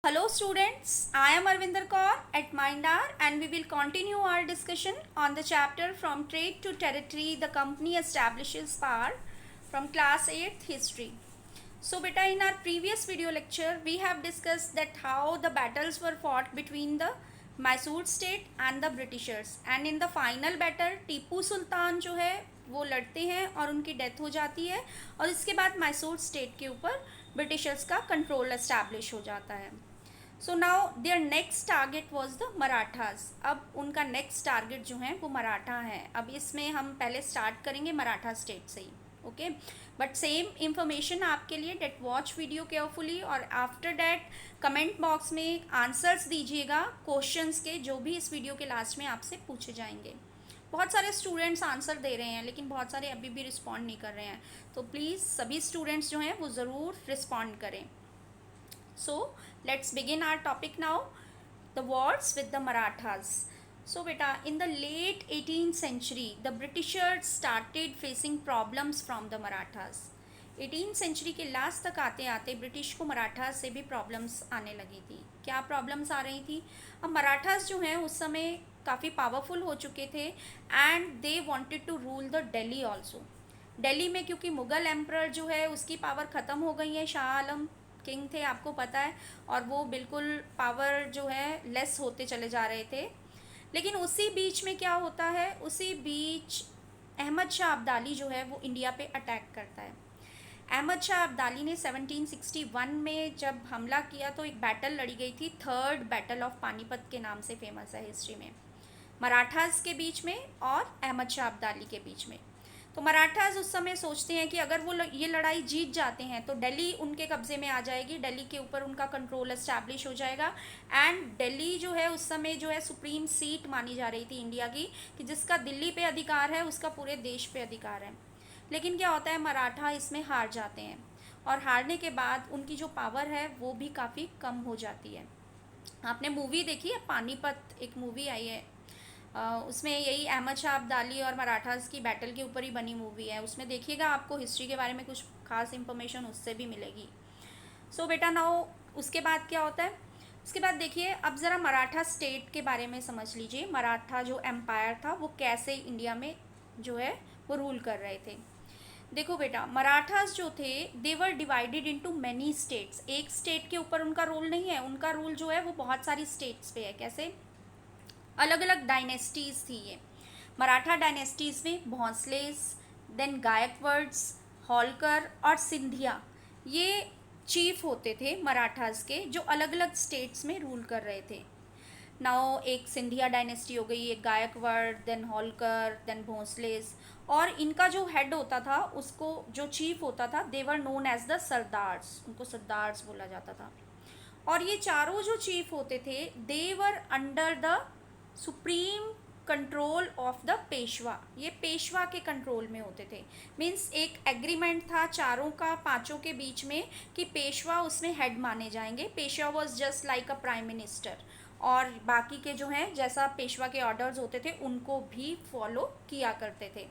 Hello students, I am Arvinder Kaur at Mindar and we will continue our discussion on the chapter From Trade to Territory the Company Establishes Power from class 8th History. So beta, in our previous video lecture we have discussed that how the battles were fought between the Mysore state and the Britishers, and in the final battle Tipu Sultan जो है वो लड़ते हैं और उनकी death हो जाती है और इसके बाद मैसूर स्टेट के ऊपर ब्रिटिशर्स का कंट्रोल एस्टैब्लिश हो जाता है. So now their next target was the Marathas. अब उनका नेक्स्ट टारगेट जो है वो मराठा है. अब इसमें हम पहले स्टार्ट करेंगे मराठा स्टेट से ही. ओके, बट सेम इंफॉर्मेशन आपके लिए, डेट वॉच वीडियो केयरफुली और आफ्टर डैट कमेंट बॉक्स में आंसर्स दीजिएगा क्वेश्चंस के जो भी इस वीडियो के लास्ट में आपसे पूछे जाएंगे. बहुत सारे स्टूडेंट्स आंसर दे रहे हैं लेकिन बहुत सारे अभी भी रिस्पॉन्ड नहीं कर रहे हैं, तो प्लीज़ सभी स्टूडेंट्स जो हैं वो ज़रूर रिस्पॉन्ड करें. So let's begin our topic now, the wars with the Marathas. So beta, in the late 18th century the Britishers started facing problems from the Marathas. 18th century के last तक आते आते British को मराठास से भी problems आने लगी थी. क्या प्रॉब्लम्स आ रही थी? अब मराठास जो हैं उस समय काफ़ी पावरफुल हो चुके थे and they wanted to rule the Delhi also. Delhi में क्योंकि मुग़ल एम्परर जो है उसकी पावर ख़त्म हो गई है, शाह आलम किंग थे आपको पता है, और वो बिल्कुल पावर जो है लेस होते चले जा रहे थे. लेकिन उसी बीच में क्या होता है, उसी बीच अहमद शाह अब्दाली जो है वो इंडिया पे अटैक करता है. अहमद शाह अब्दाली ने 1761 में जब हमला किया तो एक बैटल लड़ी गई थी, थर्ड बैटल ऑफ पानीपत के नाम से फेमस है हिस्ट्री में, मराठास के बीच में और अहमद शाह अब्दाली के बीच में. तो मराठास उस समय सोचते हैं कि अगर वो ये लड़ाई जीत जाते हैं तो दिल्ली उनके कब्ज़े में आ जाएगी, दिल्ली के ऊपर उनका कंट्रोल एस्टैब्लिश हो जाएगा एंड दिल्ली जो है उस समय जो है सुप्रीम सीट मानी जा रही थी इंडिया की, कि जिसका दिल्ली पे अधिकार है उसका पूरे देश पे अधिकार है. लेकिन क्या होता है, मराठा इसमें हार जाते हैं और हारने के बाद उनकी जो पावर है वो भी काफ़ी कम हो जाती है. आपने मूवी देखी है पानीपत, एक मूवी आई है, उसमें यही अहमद शाह अब्दाली और मराठास की बैटल के ऊपर ही बनी मूवी है. उसमें देखिएगा आपको हिस्ट्री के बारे में कुछ खास इंफॉर्मेशन उससे भी मिलेगी. सो बेटा नाउ उसके बाद क्या होता है, उसके बाद देखिए अब ज़रा मराठा स्टेट के बारे में समझ लीजिए. मराठा जो एम्पायर था वो कैसे इंडिया में जो है वो रूल कर रहे थे. देखो बेटा, मराठास जो थे they were divided into many states. एक स्टेट के ऊपर उनका रूल नहीं है, उनका रूल जो है वो बहुत सारी स्टेट्स पे है. कैसे? अलग अलग डायनेस्टीज़ थी ये. मराठा डायनेस्टीज़ में भोंसलेस, देन गायकवर्ड्स, होलकर और सिंधिया, ये चीफ होते थे मराठास के जो अलग अलग स्टेट्स में रूल कर रहे थे. नाउ एक सिंधिया डायनेस्टी हो गई, एक गायकवर्ड, देन होलकर, देन भोंसलेस, और इनका जो हेड होता था उसको जो चीफ होता था they were known as the sardars, उनको सरदार्स बोला जाता था. और ये चारों जो चीफ होते थे they were under the supreme control of the Peshwa. ये पेशवा के कंट्रोल में होते थे. मीन्स एक एग्रीमेंट था चारों का, पांचों के बीच में, कि पेशवा उसमें हेड माने जाएंगे. Peshwa was just like a prime minister और बाकी के जो हैं जैसा पेशवा के ऑर्डर्स होते थे उनको भी फॉलो किया करते थे.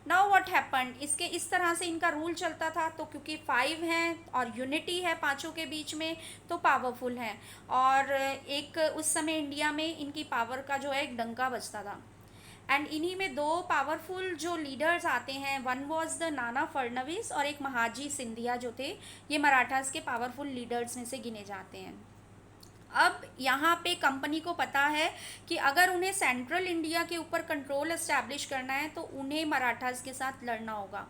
नाउ व्हाट हैपेंड, इसके इस तरह से इनका रूल चलता था. तो क्योंकि 5 हैं और यूनिटी है पांचों के बीच में तो पावरफुल हैं, और एक उस समय इंडिया में इनकी पावर का जो है एक डंका बजता था. एंड इन्हीं में दो पावरफुल जो लीडर्स आते हैं, one was the Nana Phadnavis और एक महाजी सिंधिया जो थे, ये मराठास के पावरफुल लीडर्स में से गिने जाते हैं. अब यहाँ पे कंपनी को पता है कि अगर उन्हें सेंट्रल इंडिया के ऊपर कंट्रोल एस्टैब्लिश करना है तो उन्हें मराठास के साथ लड़ना होगा.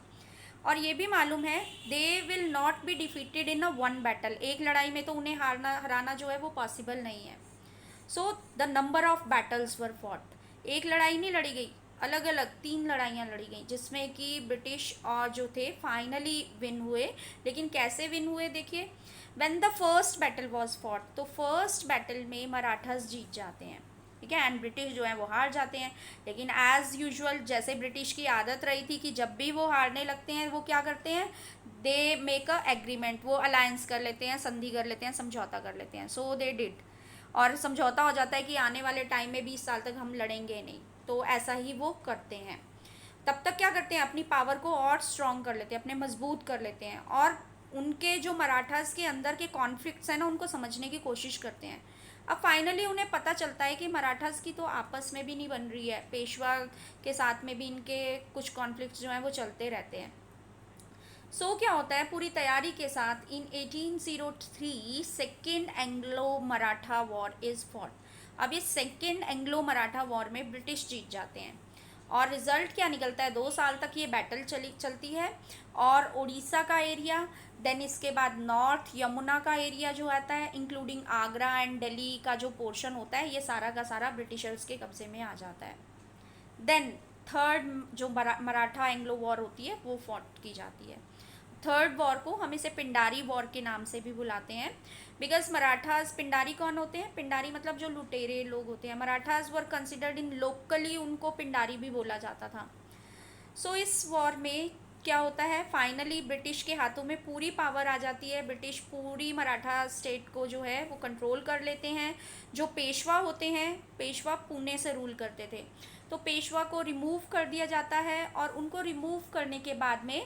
और ये भी मालूम है they will not be defeated in a one battle. एक लड़ाई में तो उन्हें हराना जो है वो पॉसिबल नहीं है. So the number of battles were fought. एक लड़ाई नहीं लड़ी गई, अलग अलग 3 लड़ाइयाँ लड़ी गई जिसमें कि ब्रिटिश और जो थे फाइनली विन हुए. लेकिन कैसे विन हुए देखिए, when the first battle was fought, तो फर्स्ट बैटल में मराठास जीत जाते हैं, ठीक है, एंड ब्रिटिश जो है वो हार जाते हैं. लेकिन एज़ यूजुअल जैसे ब्रिटिश की आदत रही थी कि जब भी वो हारने लगते हैं वो क्या करते हैं, दे मेक अ एग्रीमेंट, वो अलायंस कर लेते हैं, संधि कर लेते हैं, समझौता कर लेते हैं. सो दे डिड, और समझौता हो जाता है कि आने वाले टाइम में 20 साल तक हम लड़ेंगे नहीं. तो ऐसा ही वो करते हैं. तब तक क्या करते हैं, अपनी पावर को और स्ट्रॉन्ग कर लेते हैं, अपने मजबूत कर लेते हैं, और उनके जो मराठास के अंदर के कॉन्फ्लिक्ट्स हैं ना उनको समझने की कोशिश करते हैं। अब फाइनली उन्हें पता चलता है कि मराठास की तो आपस में भी नहीं बन रही है, पेशवा के साथ में भी इनके कुछ कॉन्फ्लिक्ट्स जो हैं वो चलते रहते हैं। सो क्या होता है, पूरी तैयारी के साथ इन 1803 second Anglo Maratha war is fought. अब ये सेकेंड एंग्लो मराठा वॉर में ब्रिटिश जीत जाते हैं और रिजल्ट क्या निकलता है, 2 साल तक ये बैटल चलती है और उड़ीसा का एरिया, देन इसके बाद नॉर्थ यमुना का एरिया जो आता है इंक्लूडिंग आगरा एंड दिल्ली का जो पोर्शन होता है, ये सारा का सारा ब्रिटिशर्स के कब्जे में आ जाता है। देन थर्ड जो मराठा एंग्लो वॉर होती है वो फॉट की जाती है। थर्ड वॉर को हम इसे पिंडारी वॉर के नाम से भी बुलाते हैं, बिकॉज मराठास, पिंडारी कौन होते हैं, पिंडारी मतलब जो लुटेरे लोग होते हैं, Marathas were considered in locally, उनको पिंडारी भी बोला जाता था। सो इस वॉर में क्या होता है, फाइनली ब्रिटिश के हाथों में पूरी पावर आ जाती है, ब्रिटिश पूरी मराठा स्टेट को जो है वो कंट्रोल कर लेते हैं। जो पेशवा होते हैं, पेशवा पुणे से रूल करते थे, तो पेशवा को रिमूव कर दिया जाता है और उनको रिमूव करने के बाद में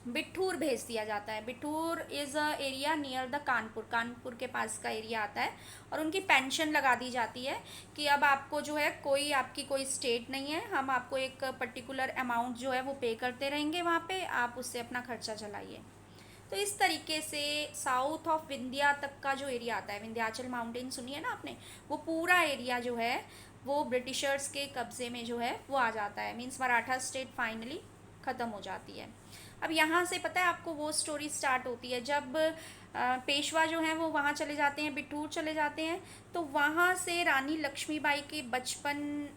बिठूर भेज दिया जाता है। Bithoor is a area near the Kanpur, Kanpur के पास का एरिया आता है, और उनकी पेंशन लगा दी जाती है कि अब आपको जो है कोई आपकी कोई स्टेट नहीं है, हम आपको एक पर्टिकुलर अमाउंट जो है वो पे करते रहेंगे वहाँ पे, आप उससे अपना खर्चा चलाइए। तो इस तरीके से साउथ ऑफ विंध्या तक का जो एरिया आता है, विंध्याचल माउंटेन सुनिए ना आपने, वो पूरा एरिया जो है वो ब्रिटिशर्स के कब्जे में जो है वो आ जाता है। मीन्स मराठा स्टेट फाइनली ख़त्म हो जाती है। अब यहाँ से पता है आपको वो स्टोरी स्टार्ट होती है जब पेशवा जो हैं वो वहाँ चले जाते हैं, बिठूर चले जाते हैं, तो वहाँ से रानी लक्ष्मीबाई के बचपन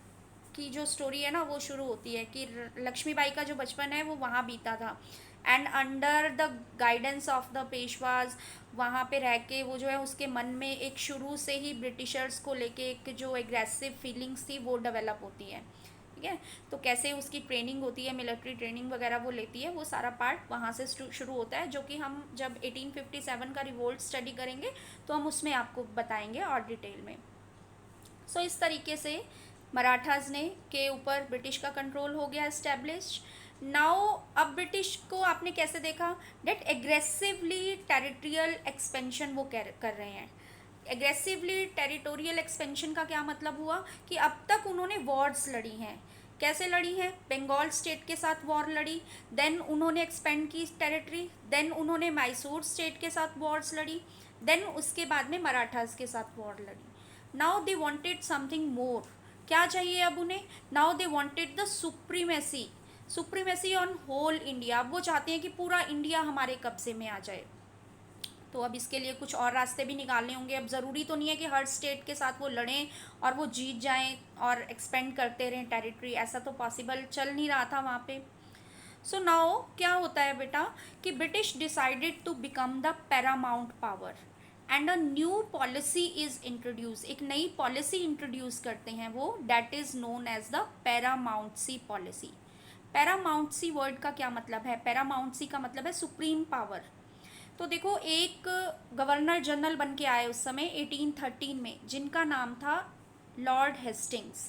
की जो स्टोरी है ना वो शुरू होती है कि लक्ष्मीबाई का जो बचपन है वो वहाँ बीता था, and under the guidance of the Peshwas वहाँ पे रह के वो जो है उसके मन में एक शुरू से ही ब्रिटिशर्स को लेके एक जो एग्रेसिव फीलिंग्स थी वो डेवलप होती है। ठीक है, तो कैसे उसकी ट्रेनिंग होती है, मिलिट्री ट्रेनिंग वगैरह वो लेती है, वो सारा पार्ट वहाँ से शुरू होता है, जो कि हम जब 1857 का रिवोल्ट स्टडी करेंगे तो हम उसमें आपको बताएंगे और डिटेल में। सो इस तरीके से मराठाज ने के ऊपर ब्रिटिश का कंट्रोल हो गया इस्टेब्लिश। नाउ अब ब्रिटिश को आपने कैसे देखा, डेट एग्रेसिवली टेरिटोरियल एक्सपेंशन वो कर रहे हैं। एग्रेसिवली टेरिटोरियल एक्सपेंशन का क्या मतलब हुआ कि अब तक उन्होंने वॉर्स लड़ी हैं। कैसे लड़ी हैं, बंगाल स्टेट के साथ वॉर लड़ी, देन उन्होंने एक्सपेंड की टेरिटरी, देन उन्होंने मैसूर स्टेट के साथ वॉर्स लड़ी, देन उसके बाद में मराठास के साथ वॉर लड़ी। Now they wanted something more, क्या चाहिए अब उन्हें, now they wanted the supremacy, supremacy on whole India. वो चाहते हैं कि पूरा इंडिया हमारे कब्जे में आ जाए। तो अब इसके लिए कुछ और रास्ते भी निकालने होंगे। अब ज़रूरी तो नहीं है कि हर स्टेट के साथ वो लड़ें और वो जीत जाएं और एक्सपेंड करते रहें टेरिटरी, ऐसा तो पॉसिबल चल नहीं रहा था वहाँ पे। सो नाउ क्या होता है बेटा कि British decided to become the paramount power and a new policy is introduce, एक नई पॉलिसी इंट्रोड्यूस करते हैं वो, that is known as the paramountcy policy. Paramountcy word का क्या मतलब है, पैरामाउंटसी का मतलब है सुप्रीम पावर। तो देखो एक गवर्नर जनरल बन के आए उस समय 1813 में, जिनका नाम था लॉर्ड हेस्टिंग्स।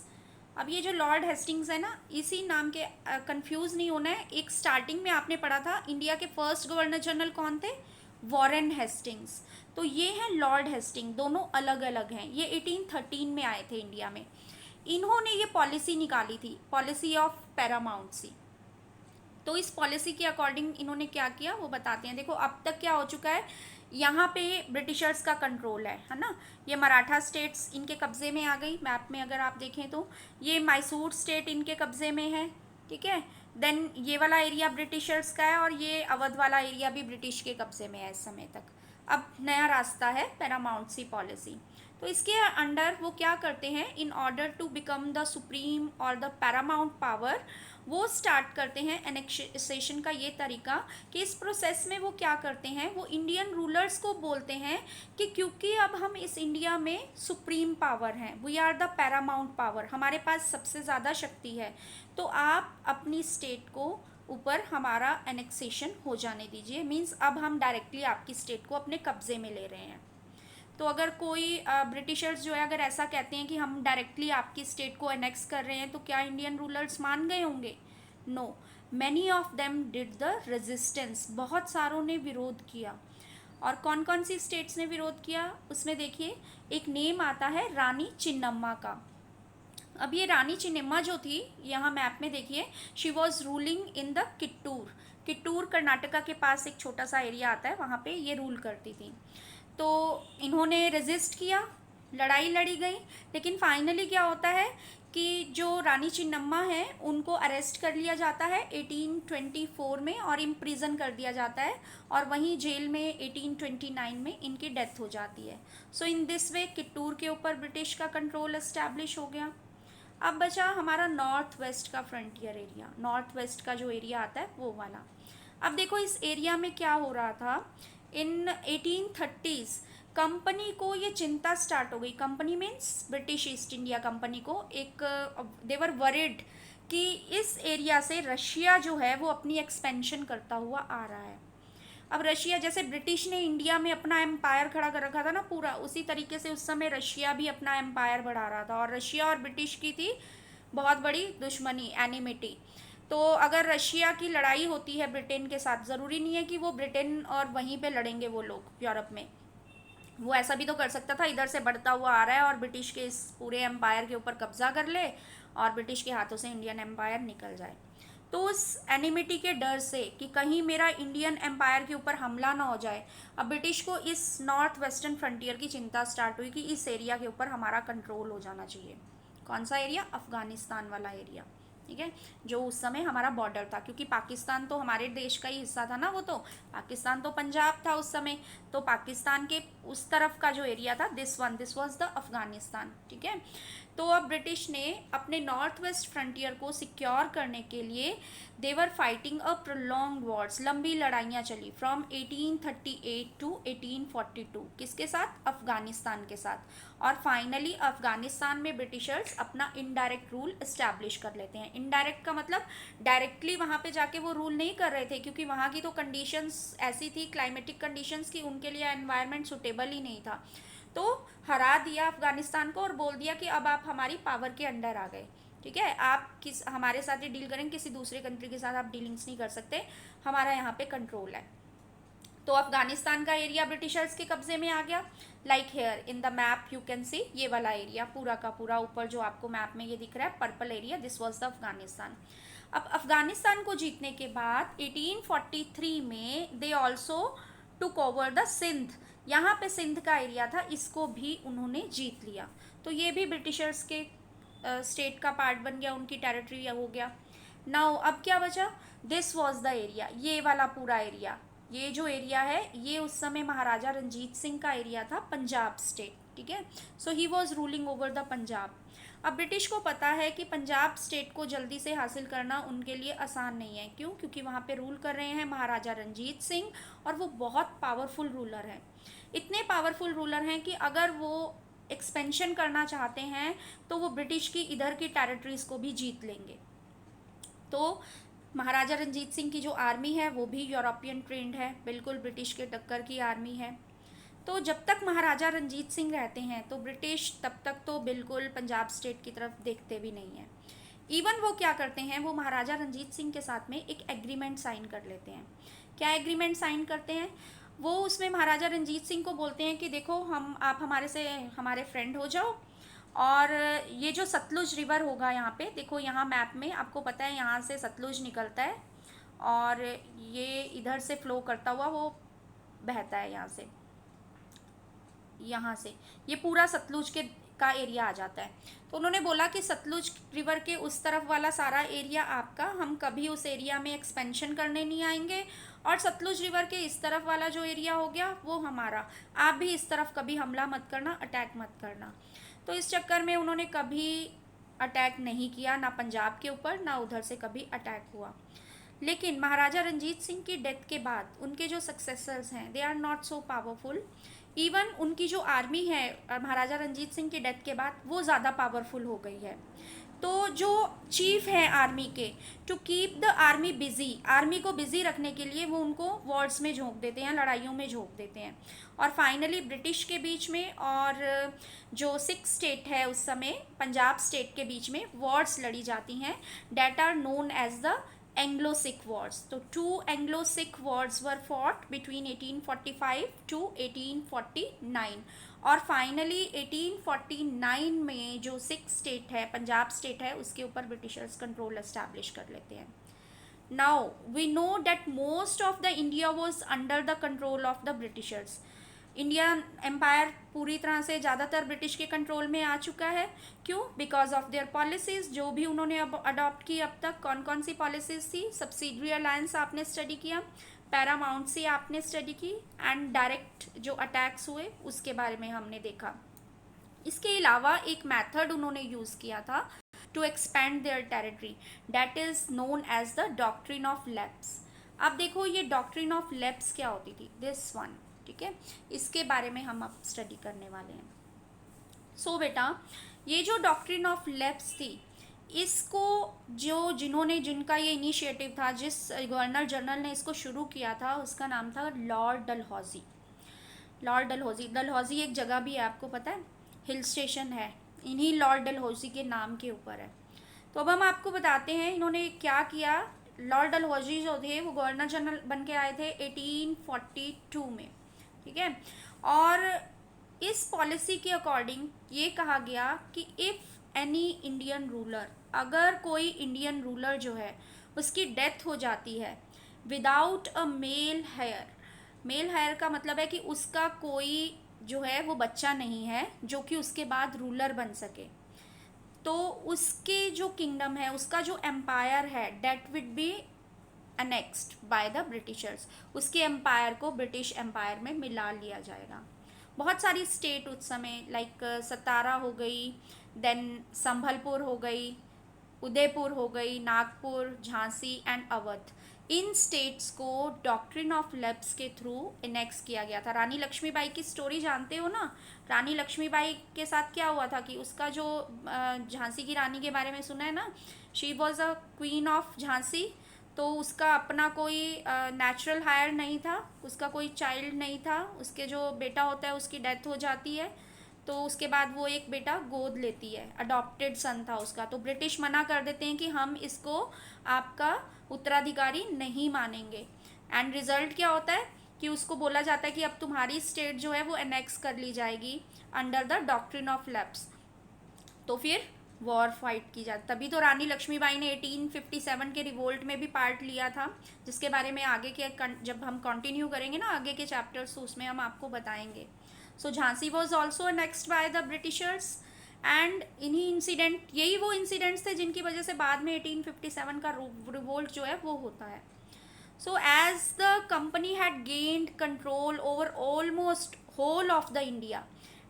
अब ये जो लॉर्ड हेस्टिंग्स है ना, इसी नाम के कंफ्यूज नहीं होना है। एक स्टार्टिंग में आपने पढ़ा था इंडिया के फर्स्ट गवर्नर जनरल कौन थे, वॉरेन हेस्टिंग्स, तो ये हैं लॉर्ड हेस्टिंग, दोनों अलग अलग हैं। ये 1813 में आए थे इंडिया में। इन्होंने ये पॉलिसी निकाली थी, पॉलिसी ऑफ पैरामाउंटसी। तो इस पॉलिसी के अकॉर्डिंग इन्होंने क्या किया वो बताते हैं। देखो अब तक क्या हो चुका है, यहाँ पे ब्रिटिशर्स का कंट्रोल है ना, ये मराठा स्टेट्स इनके कब्जे में आ गई। मैप में अगर आप देखें तो ये मैसूर स्टेट इनके कब्जे में है, ठीक है। देन ये वाला एरिया ब्रिटिशर्स का है और ये अवध वाला एरिया भी ब्रिटिश के कब्जे में है इस समय तक। अब नया रास्ता है पैरामाउंटसी पॉलिसी। तो इसके अंडर वो क्या करते हैं, in order to become the supreme और द पैरामाउंट पावर, वो स्टार्ट करते हैं एनेक्सेशन का ये तरीका कि इस प्रोसेस में वो क्या करते हैं, वो इंडियन रूलर्स को बोलते हैं कि क्योंकि अब हम इस इंडिया में सुप्रीम पावर हैं, we are the paramount power, हमारे पास सबसे ज़्यादा शक्ति है, तो आप अपनी स्टेट को ऊपर हमारा एनेक्सेशन हो जाने दीजिए। मीन्स अब हम डायरेक्टली आपकी स्टेट को अपने कब्जे में ले रहे हैं। तो अगर कोई ब्रिटिशर्स जो है अगर ऐसा कहते हैं कि हम डायरेक्टली आपकी स्टेट को एनेक्स कर रहे हैं, तो क्या इंडियन रूलर्स मान गए होंगे, no. Many of them did the resistance, बहुत सारों ने विरोध किया। और कौन कौन सी स्टेट्स ने विरोध किया उसमें देखिए एक नेम आता है रानी चिन्नम्मा का। अब ये रानी चिन्नम्मा जो थी, यहाँ मैप में देखिए, she was ruling in the Kittur. Kittur Karnataka के पास एक छोटा सा एरिया आता है, वहाँ पे ये रूल करती थी। तो इन्होंने रेजिस्ट किया, लड़ाई लड़ी गई, लेकिन फाइनली क्या होता है कि जो रानी चिन्नम्मा है उनको अरेस्ट कर लिया जाता है 1824 में और इम्प्रिजन कर दिया जाता है, और वहीं जेल में 1829 में इनकी डेथ हो जाती है। सो इन दिस वे किट्टूर के ऊपर ब्रिटिश का कंट्रोल एस्टैब्लिश हो गया। अब बचा हमारा नॉर्थ वेस्ट का फ्रंटियर एरिया, नॉर्थ वेस्ट का जो एरिया आता है वो वाला। अब देखो इस एरिया में क्या हो रहा था, इन 1830s कंपनी को ये चिंता स्टार्ट हो गई। Company means British east India company को एक देवर वरिड कि इस एरिया से रशिया जो है वो अपनी एक्सपेंशन करता हुआ आ रहा है। अब रशिया, जैसे ब्रिटिश ने इंडिया में अपना एम्पायर खड़ा कर रखा था ना पूरा, उसी तरीके से उस समय रशिया भी अपना एम्पायर बढ़ा रहा था, और रशिया और ब्रिटिश की थी बहुत बड़ी दुश्मनी, एनिमिटी। तो अगर रशिया की लड़ाई होती है ब्रिटेन के साथ, ज़रूरी नहीं है कि वो ब्रिटेन और वहीं पे लड़ेंगे वो लोग यूरोप में, वो ऐसा भी तो कर सकता था इधर से बढ़ता हुआ आ रहा है और ब्रिटिश के इस पूरे एम्पायर के ऊपर कब्जा कर ले और ब्रिटिश के हाथों से इंडियन एम्पायर निकल जाए। तो उस एनिमिटी के डर से कि कहीं मेरा इंडियन एम्पायर के ऊपर हमला ना हो जाए, अब ब्रिटिश को इस नॉर्थ वेस्टर्न फ्रंटियर की चिंता स्टार्ट हुई कि इस एरिया के ऊपर हमारा कंट्रोल हो जाना चाहिए। कौन सा एरिया? अफगानिस्तान वाला एरिया, ठीक है, जो उस समय हमारा बॉर्डर था, क्योंकि पाकिस्तान तो हमारे देश का ही हिस्सा था ना, वो तो पाकिस्तान तो पंजाब था उस समय, तो पाकिस्तान के उस तरफ का जो एरिया था, दिस वाज द अफगानिस्तान, ठीक है। तो अब ब्रिटिश ने अपने नॉर्थ वेस्ट फ्रंटियर को सिक्योर करने के लिए देवर फाइटिंग अ प्रोलॉन्ग वॉर्स, लंबी लड़ाइयाँ चली फ्रॉम 1838 टू 1842, किसके साथ? अफगानिस्तान के साथ। और फाइनली अफगानिस्तान में ब्रिटिशर्स अपना इनडायरेक्ट रूल इस्टेब्लिश कर लेते हैं। इनडायरेक्ट का मतलब डायरेक्टली वहाँ पे जाके वो रूल नहीं कर रहे थे, क्योंकि वहाँ की तो कंडीशंस ऐसी थी, क्लाइमेटिक कंडीशंस, की उनके लिए एनवायरनमेंट सुटेबल ही नहीं था। तो हरा दिया अफगानिस्तान को और बोल दिया कि अब आप हमारी पावर के अंडर आ गए, ठीक है, आप किस हमारे साथ ही डील करेंगे, किसी दूसरे कंट्री के साथ आप डीलिंग्स नहीं कर सकते, हमारा यहाँ पे कंट्रोल है। तो अफगानिस्तान का एरिया ब्रिटिशर्स के कब्जे में आ गया। Like here in the map you can see, ये वाला एरिया पूरा का पूरा ऊपर जो आपको मैप में ये दिख रहा है purple area, this was the Afghanistan. अब अफगानिस्तान को जीतने के बाद 1843 में they also took over the Sindh, यहाँ पे सिंध का एरिया था, इसको भी उन्होंने जीत लिया। तो ये भी ब्रिटिशर्स के स्टेट का पार्ट बन गया, उनकी टेरिटरी हो गया। नाउ अब क्या बचा? दिस वॉज द एरिया, ये वाला पूरा एरिया, ये जो एरिया है ये उस समय महाराजा रंजीत सिंह का एरिया था, पंजाब स्टेट, ठीक है। So he was ruling over the Punjab. अब ब्रिटिश को पता है कि पंजाब स्टेट को जल्दी से हासिल करना उनके लिए आसान नहीं है। क्यों? क्योंकि वहाँ पे रूल कर रहे हैं महाराजा रंजीत सिंह, और वो बहुत पावरफुल रूलर हैं। इतने पावरफुल रूलर हैं कि अगर वो एक्सपेंशन करना चाहते हैं तो वो ब्रिटिश की इधर की टेरिटरीज को भी जीत लेंगे। तो महाराजा रंजीत सिंह की जो आर्मी है वो भी यूरोपियन ट्रेंड है, बिल्कुल ब्रिटिश के टक्कर की आर्मी है। तो जब तक महाराजा रंजीत सिंह रहते हैं तो ब्रिटिश तब तक तो बिल्कुल पंजाब स्टेट की तरफ देखते भी नहीं हैं। इवन वो क्या करते हैं, वो महाराजा रंजीत सिंह के साथ में एक एग्रीमेंट साइन कर लेते हैं। क्या एग्रीमेंट साइन करते हैं? वो उसमें महाराजा रंजीत सिंह को बोलते हैं कि देखो आप हमारे फ्रेंड हो जाओ, और ये जो सतलुज रिवर होगा यहाँ पे, देखो यहाँ मैप में आपको पता है यहाँ से सतलुज निकलता है और ये इधर से फ्लो करता हुआ वो बहता है यहाँ से ये पूरा सतलुज का एरिया आ जाता है। तो उन्होंने बोला कि सतलुज रिवर के उस तरफ वाला सारा एरिया आपका, हम कभी उस एरिया में एक्सपेंशन करने नहीं आएंगे, और सतलुज रिवर के इस तरफ वाला जो एरिया हो गया वो हमारा, आप भी इस तरफ कभी हमला मत करना, अटैक मत करना। तो इस चक्कर में उन्होंने कभी अटैक नहीं किया, ना पंजाब के ऊपर ना उधर से कभी अटैक हुआ। लेकिन महाराजा रंजीत सिंह की डेथ के बाद उनके जो सक्सेसर्स हैं they are not so powerful. Even उनकी जो आर्मी है महाराजा रंजीत सिंह की डेथ के बाद वो ज़्यादा पावरफुल हो गई है। तो जो चीफ हैं आर्मी के, to keep the army busy, army को बिजी रखने के लिए वो उनको वॉर्स में झोंक देते हैं, लड़ाइयों में झोंक देते हैं। और फाइनली ब्रिटिश के बीच में और जो 6 स्टेट है उस समय पंजाब स्टेट के बीच में वॉर्स लड़ी जाती हैं, that are known as the Anglo Sikh wars. तो 2 Anglo Sikh wars were fought between 1845 to 1849, और फाइनली 1849 में जो सिख स्टेट है, पंजाब स्टेट है, उसके ऊपर ब्रिटिशर्स कंट्रोल एस्टैब्लिश कर लेते हैं। Now we know that most of the India was under the control of the Britishers. India empire पूरी तरह से ज़्यादातर ब्रिटिश के कंट्रोल में आ चुका है। क्यों? बिकॉज ऑफ देयर पॉलिसीज़, जो भी उन्होंने अब अडॉप्ट की अब तक। कौन कौन सी पॉलिसीज़ थी? सब्सिडरी अलायंस आपने स्टडी किया, पैरामाउंट सी आपने स्टडी की, एंड डायरेक्ट जो अटैक्स हुए उसके बारे में हमने देखा। इसके अलावा एक मेथड उन्होंने यूज़ किया था to expand their territory, that is known as the doctrine of lapse. अब देखो ये डॉक्ट्रिन ऑफ लैप्स क्या होती थी, दिस वन, ठीक है, इसके बारे में हम अब स्टडी करने वाले हैं। सो बेटा, ये जो डॉक्ट्रिन ऑफ लैप्स थी, इसको जिनका ये इनिशिएटिव था, जिस गवर्नर जनरल ने इसको शुरू किया था, उसका नाम था लॉर्ड डलहौजी। लॉर्ड डलहौजी, डलहौजी एक जगह भी है, आपको पता है, हिल स्टेशन है, इन्हीं लॉर्ड डलहौजी के नाम के ऊपर है। तो अब हम आपको बताते हैं इन्होंने क्या किया। लॉर्ड डलहौजी जो थे वो गवर्नर जनरल बन के आए थे 1842 में, ठीक है। और इस पॉलिसी के अकॉर्डिंग ये कहा गया कि इफ़ एनी इंडियन रूलर, अगर कोई इंडियन रूलर जो है उसकी डेथ हो जाती है without a male heir, male heir का मतलब है कि उसका कोई जो है वो बच्चा नहीं है जो कि उसके बाद रूलर बन सके, तो उसके जो किंगडम है, उसका जो एम्पायर है, that will be annexed by the Britishers. उसके एम्पायर को ब्रिटिश एम्पायर में मिला लिया जाएगा। बहुत सारी स्टेट उस समय, लाइक सतारा हो गई, देन संभलपुर हो गई, उदयपुर हो गई, Nagpur, Jhansi and Awadh, in states को डॉक्ट्रिन ऑफ लैप्स के थ्रू इनेक्स किया गया था। रानी लक्ष्मीबाई की स्टोरी जानते हो ना? रानी लक्ष्मीबाई के साथ क्या हुआ था कि उसका जो झांसी की रानी के बारे में सुना है ना, she was a queen of Jhansi, तो उसका अपना कोई नेचुरल हायर नहीं था, उसका कोई चाइल्ड नहीं था, उसके जो बेटा होता है उसकी डेथ हो जाती है, तो उसके बाद वो एक बेटा गोद लेती है, अडॉप्टेड सन था उसका। तो ब्रिटिश मना कर देते हैं कि हम इसको आपका उत्तराधिकारी नहीं मानेंगे, एंड रिजल्ट क्या होता है कि उसको बोला जाता है कि अब तुम्हारी स्टेट जो है वो एनेक्स कर ली जाएगी under the doctrine of lapse. तो फिर वॉर फाइट की जाती, तभी तो रानी लक्ष्मीबाई ने 1857 के रिवोल्ट में भी पार्ट लिया था, जिसके बारे में आगे के जब हम कंटिन्यू करेंगे ना आगे के चैप्टर्स, तो उसमें हम आपको बताएंगे। So Jhansi was also annexed by the Britishers, and इन्हीं इंसिडेंट, यही वो इंसिडेंट्स थे जिनकी वजह से बाद में 1857 का रिवोल्ट जो है वो होता है। So as the company had gained control over almost whole of the India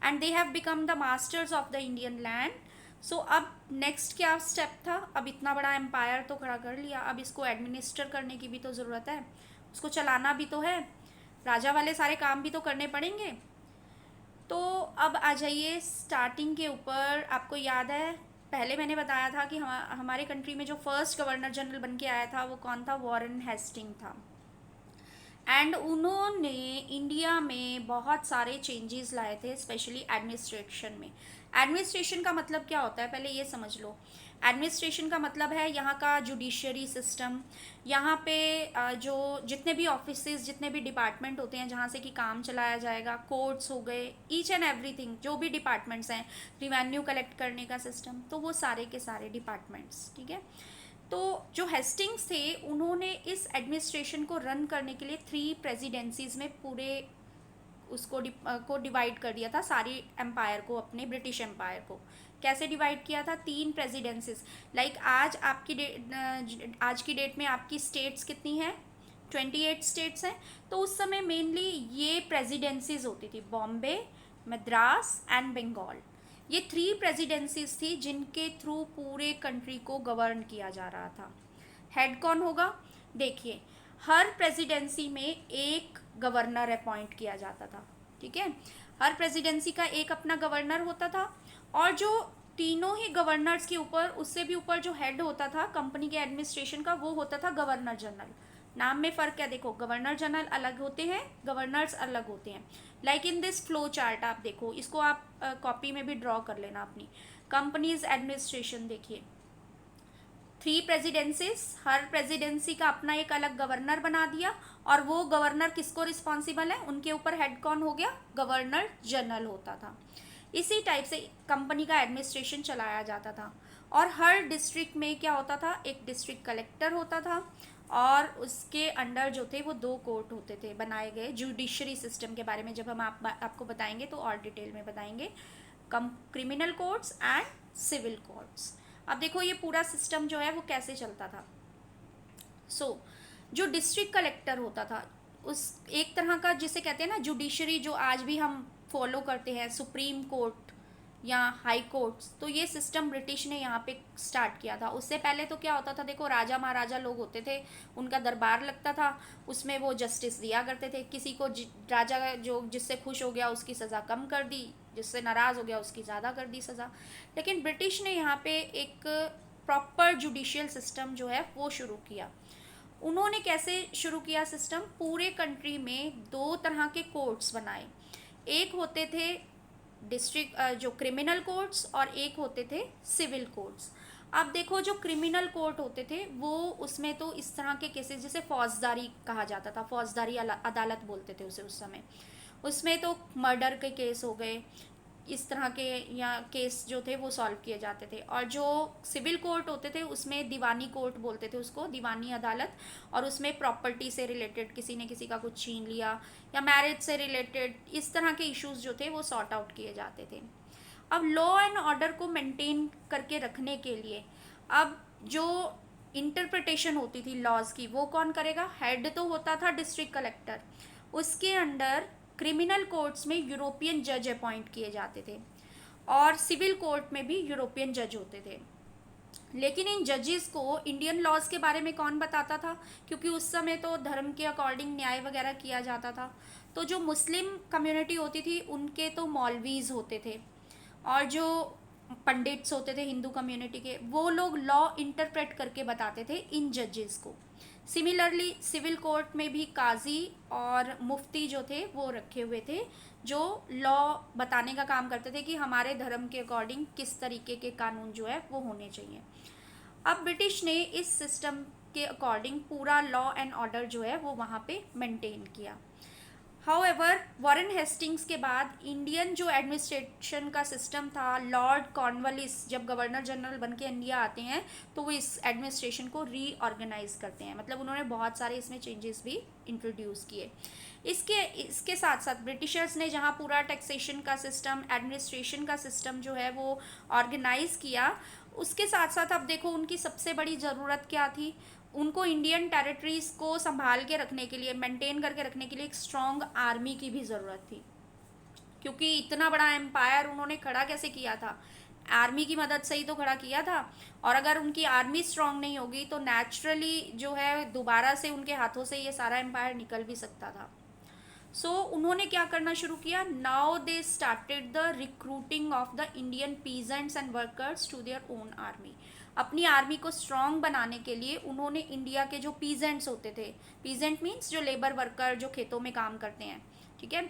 and they have become the masters of the Indian land. So अब नेक्स्ट क्या स्टेप था? अब इतना बड़ा एम्पायर तो खड़ा कर लिया, अब इसको एडमिनिस्टर करने की भी तो ज़रूरत है, उसको चलाना भी तो है, राजा वाले सारे काम भी तो करने पड़ेंगे। तो अब आ जाइए स्टार्टिंग के ऊपर। आपको याद है पहले मैंने बताया था कि हमारे कंट्री में जो फर्स्ट गवर्नर जनरल बन के आया था वो कौन था? वॉरेन हेस्टिंग था। एंड उन्होंने इंडिया में बहुत सारे चेंजेस लाए थे, स्पेशली एडमिनिस्ट्रेशन में। एडमिनिस्ट्रेशन का मतलब क्या होता है पहले ये समझ लो। एडमिनिस्ट्रेशन का मतलब है यहाँ का जुडिशरी सिस्टम, यहाँ पे जो जितने भी ऑफिसेज, जितने भी डिपार्टमेंट होते हैं जहाँ से कि काम चलाया जाएगा, कोर्ट्स हो गए, ईच एंड एवरीथिंग, जो भी डिपार्टमेंट्स हैं, रिवेन्यू कलेक्ट करने का सिस्टम, तो वो सारे के सारे डिपार्टमेंट्स, ठीक है। तो जो हेस्टिंग्स थे उन्होंने इस एडमिनिस्ट्रेशन को रन करने के लिए 3 प्रेसिडेंसीज में पूरे उसको को डिवाइड कर दिया था, सारी एम्पायर को, अपने ब्रिटिश एम्पायर को। कैसे डिवाइड किया था? 3 प्रेसिडेंसीज। लाइक आज की डेट में आपकी स्टेट्स कितनी हैं? 28 स्टेट्स हैं। तो उस समय मेनली ये प्रेसिडेंसीज होती थी, बॉम्बे, मद्रास एंड बंगाल। ये 3 प्रेसिडेंसीज थी जिनके थ्रू पूरे कंट्री को गवर्न किया जा रहा था। हेड कौन होगा? देखिए, हर प्रेसिडेंसी में एक गवर्नर अपॉइंट किया जाता था, ठीक है। हर प्रेसिडेंसी का एक अपना गवर्नर होता था, और जो तीनों ही गवर्नर्स के ऊपर, उससे भी ऊपर जो हेड होता था कंपनी के एडमिनिस्ट्रेशन का, वो होता था गवर्नर जनरल। नाम में फ़र्क क्या? देखो, गवर्नर जनरल अलग होते हैं, गवर्नर्स अलग होते हैं। Like in this flow chart आप देखो, इसको आप कॉपी में भी ड्रॉ कर लेना अपनी। कंपनीज एडमिनिस्ट्रेशन देखिए, 3 प्रेसिडेंसीज, हर प्रेसिडेंसी का अपना एक अलग गवर्नर बना दिया, और वो गवर्नर किसको रिस्पॉन्सिबल है, उनके ऊपर हेड कौन हो गया, गवर्नर जनरल होता था। इसी टाइप से कंपनी का एडमिनिस्ट्रेशन चलाया जाता था। और हर डिस्ट्रिक्ट में क्या होता था, एक डिस्ट्रिक्ट कलेक्टर होता था, और उसके अंडर जो थे वो 2 कोर्ट होते थे बनाए गए। जुडिशरी सिस्टम के बारे में जब हम आपको बताएंगे तो और डिटेल में बताएंगे, criminal courts and civil courts. अब देखो ये पूरा सिस्टम जो है वो कैसे चलता था। जो डिस्ट्रिक्ट कलेक्टर होता था, उस एक तरह का जिसे कहते हैं ना जुडिशरी, जो आज भी हम फॉलो करते हैं, सुप्रीम कोर्ट या हाई कोर्ट्स, तो ये सिस्टम ब्रिटिश ने यहाँ पे स्टार्ट किया था। उससे पहले तो क्या होता था, देखो राजा महाराजा लोग होते थे, उनका दरबार लगता था, उसमें वो जस्टिस दिया करते थे। किसी को राजा जो जिससे खुश हो गया उसकी सज़ा कम कर दी, जिससे नाराज़ हो गया उसकी ज़्यादा कर दी सज़ा। लेकिन ब्रिटिश ने यहाँ पे एक प्रॉपर जुडिशियल सिस्टम जो है वो शुरू किया। उन्होंने कैसे शुरू किया सिस्टम, पूरे कंट्री में 2 तरह के कोर्ट्स बनाए। एक होते थे डिस्ट्रिक्ट जो क्रिमिनल कोर्ट्स, और एक होते थे सिविल कोर्ट्स। अब देखो जो क्रिमिनल कोर्ट होते थे वो, उसमें तो इस तरह के केसेस, जैसे फौजदारी कहा जाता था, फौजदारी अदालत बोलते थे उसे उस समय, उसमें तो मर्डर के केस हो गए, इस तरह के या केस जो थे वो सॉल्व किए जाते थे। और जो सिविल कोर्ट होते थे उसमें दीवानी कोर्ट बोलते थे उसको, दीवानी अदालत, और उसमें प्रॉपर्टी से रिलेटेड किसी ने किसी का कुछ छीन लिया, या मैरिज से रिलेटेड इस तरह के इश्यूज जो थे वो सॉर्ट आउट किए जाते थे। अब लॉ एंड ऑर्डर को मेंटेन करके रखने के लिए अब जो इंटरप्रिटेशन होती थी लॉज की वो कौन करेगा, हेड तो होता था डिस्ट्रिक्ट कलेक्टर, उसके अंडर क्रिमिनल कोर्ट्स में यूरोपियन जज अपॉइंट किए जाते थे, और सिविल कोर्ट में भी यूरोपियन जज होते थे। लेकिन इन जजेस को इंडियन लॉज के बारे में कौन बताता था, क्योंकि उस समय तो धर्म के अकॉर्डिंग न्याय वगैरह किया जाता था। तो जो मुस्लिम कम्युनिटी होती थी उनके तो मौलवीज होते थे, और जो पंडित्स होते थे हिंदू कम्युनिटी के, वो लोग लॉ इंटरप्रेट करके बताते थे इन जजेस को। सिमिलरली सिविल कोर्ट में भी काजी और मुफ्ती जो थे वो रखे हुए थे, जो लॉ बताने का काम करते थे कि हमारे धर्म के अकॉर्डिंग किस तरीके के कानून जो है वो होने चाहिए। अब ब्रिटिश ने इस सिस्टम के अकॉर्डिंग पूरा लॉ एंड ऑर्डर जो है वो वहाँ पे मेंटेन किया। हाउएवर वॉरेन हेस्टिंग्स के बाद इंडियन जो एडमिनिस्ट्रेशन का सिस्टम था, लॉर्ड कॉर्नवालिस जब गवर्नर जनरल बन के इंडिया आते हैं तो वो इस एडमिनिस्ट्रेशन को रीऑर्गेनाइज करते हैं, मतलब उन्होंने बहुत सारे इसमें चेंजेस भी इंट्रोड्यूस किए। इसके साथ साथ ब्रिटिशर्स ने जहाँ पूरा टैक्सेशन का सिस्टम, एडमिनिस्ट्रेशन का सिस्टम जो है वो ऑर्गेनाइज किया, उसके साथ साथ अब देखो उनकी सबसे बड़ी ज़रूरत क्या थी, उनको इंडियन टेरिटरीज़ को संभाल के रखने के लिए, मेंटेन करके रखने के लिए एक स्ट्रॉन्ग आर्मी की भी ज़रूरत थी, क्योंकि इतना बड़ा एम्पायर उन्होंने खड़ा कैसे किया था, आर्मी की मदद से ही तो खड़ा किया था। और अगर उनकी आर्मी स्ट्रांग नहीं होगी तो नेचुरली जो है दोबारा से उनके हाथों से ये सारा एम्पायर निकल भी सकता था। उन्होंने क्या करना शुरू किया, now they started the recruiting of the Indian peasants and workers to their own army. अपनी आर्मी को स्ट्रॉन्ग बनाने के लिए उन्होंने इंडिया के जो पीजेंट्स होते थे, पीजेंट मीन्स जो लेबर वर्कर जो खेतों में काम करते हैं, ठीक है,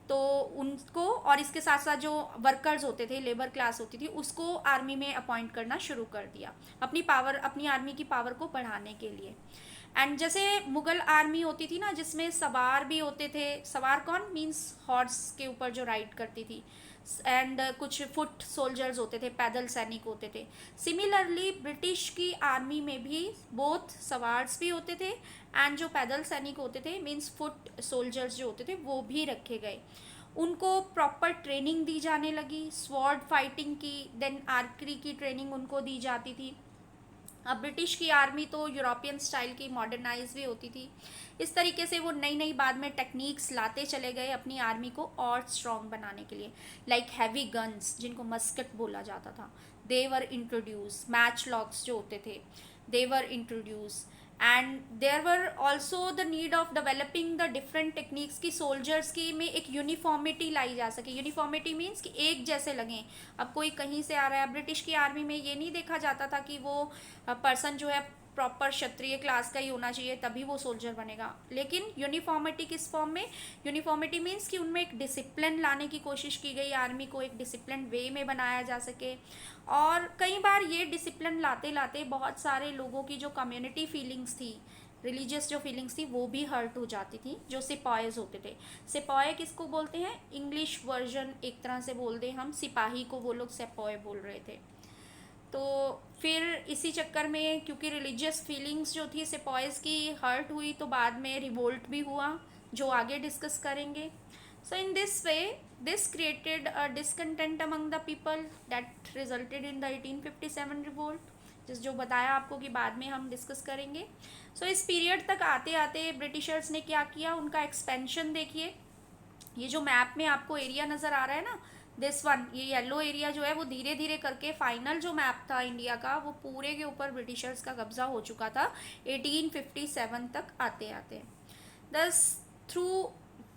तो उनको, और इसके साथ साथ जो वर्कर्स होते थे, लेबर क्लास होती थी, उसको आर्मी में अपॉइंट करना शुरू कर दिया, अपनी आर्मी की पावर को बढ़ाने के लिए। एंड जैसे मुगल आर्मी होती थी ना, जिसमें सवार भी होते थे, सवार कौन मीन्स हॉर्स के ऊपर जो राइड करती थी, एंड कुछ फुट सोल्जर्स होते थे, पैदल सैनिक होते थे। सिमिलरली ब्रिटिश की आर्मी में भी बोथ सवार्स भी होते थे एंड जो पैदल सैनिक होते थे मीन्स फुट सोल्जर्स जो होते थे वो भी रखे गए। उनको प्रॉपर ट्रेनिंग दी जाने लगी, स्वॉर्ड फाइटिंग की, देन आर्करी की ट्रेनिंग उनको दी जाती थी। अब ब्रिटिश की आर्मी तो यूरोपियन स्टाइल की मॉडर्नाइज भी होती थी। इस तरीके से वो नई नई बाद में टेक्निक्स लाते चले गए अपनी आर्मी को और स्ट्रॉन्ग बनाने के लिए, लाइक हैवी गन्स जिनको मस्कट बोला जाता था, they were introduce, matchlocks जो होते थे they were introduce, and there were also the need of developing the different techniques की सोल्जर्स की में एक यूनिफॉर्मिटी लाई जा सके। यूनिफॉर्मिटी मीन्स कि एक जैसे लगें। अब कोई कहीं से आ रहा है, ब्रिटिश की आर्मी में ये नहीं देखा जाता था कि वो पर्सन जो है प्रॉपर क्षत्रिय क्लास का ही होना चाहिए तभी वो सोल्जर बनेगा। लेकिन यूनिफॉर्मिटी किस फॉर्म में, यूनिफॉर्मिटी मीन्स कि उनमें एक डिसिप्लिन लाने की कोशिश की गई, आर्मी को एक डिसिप्लिन वे में बनाया जा सके। और कई बार ये डिसिप्लिन लाते लाते बहुत सारे लोगों की जो कम्युनिटी फीलिंग्स थी, रिलीजियस जो फीलिंग्स थी, वो भी हर्ट हो जाती थी, जो सिपाहीज होते थे। सिपाही किसको बोलते हैं, इंग्लिश वर्जन एक तरह से बोल दें हम, सिपाही को वो लोग सिपाही बोल रहे थे। तो फिर इसी चक्कर में क्योंकि रिलीजियस फीलिंग्स जो थी सिपाहीज की हर्ट हुई, तो बाद में रिवोल्ट भी हुआ, जो आगे डिस्कस करेंगे। So in this way this created a discontent among the people that resulted in the 1857 revolt, जो बताया आपको कि बाद में हम डिस्कस करेंगे। सो इस पीरियड तक आते आते ब्रिटिशर्स ने क्या किया, उनका एक्सपेंशन देखिए। ये जो मैप में आपको एरिया नज़र आ रहा है ना, दिस वन, ये येलो एरिया जो है वो धीरे धीरे करके फाइनल जो मैप था इंडिया का, वो पूरे के ऊपर ब्रिटिशर्स का कब्जा हो चुका था 1857 तक आते आते। Thus through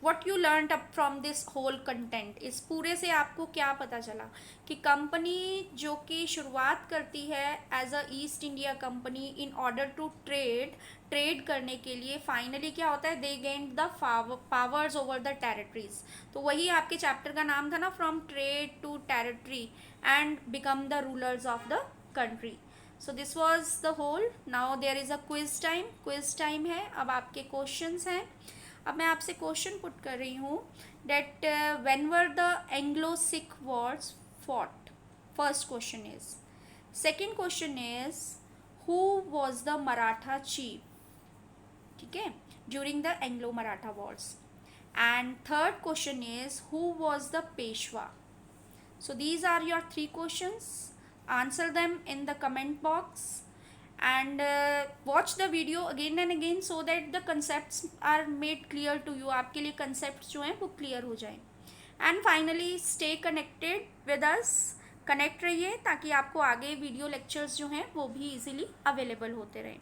what you learn up from this whole content, इस पूरे से आपको क्या पता चला कि कंपनी जो कि शुरुआत करती है as a East India company in order to trade करने के लिए, फाइनली क्या होता है, they gain the powers over the territories. तो वही आपके चैप्टर का नाम था ना, from trade to territory and become the rulers of the country. So this was the whole. Now there is a quiz time है, अब आपके क्वेश्चंस हैं। अब मैं आपसे क्वेश्चन पुट कर रही हूँ that when were the Anglo Sikh wars fought, first question is. Second question is who was the Maratha chief, ठीक है, during the Anglo Maratha wars. And third question is who was the Peshwa. So these are your three questions. Answer them in the comment box and watch the video again and again so that the concepts are made clear to you. आपके लिए concepts जो हैं वो clear हो जाएं. And finally stay connected with us. Connect रहिए ताकि आपको आगे वीडियो लेक्चर्स जो हैं वो भी इजीली अवेलेबल होते रहें.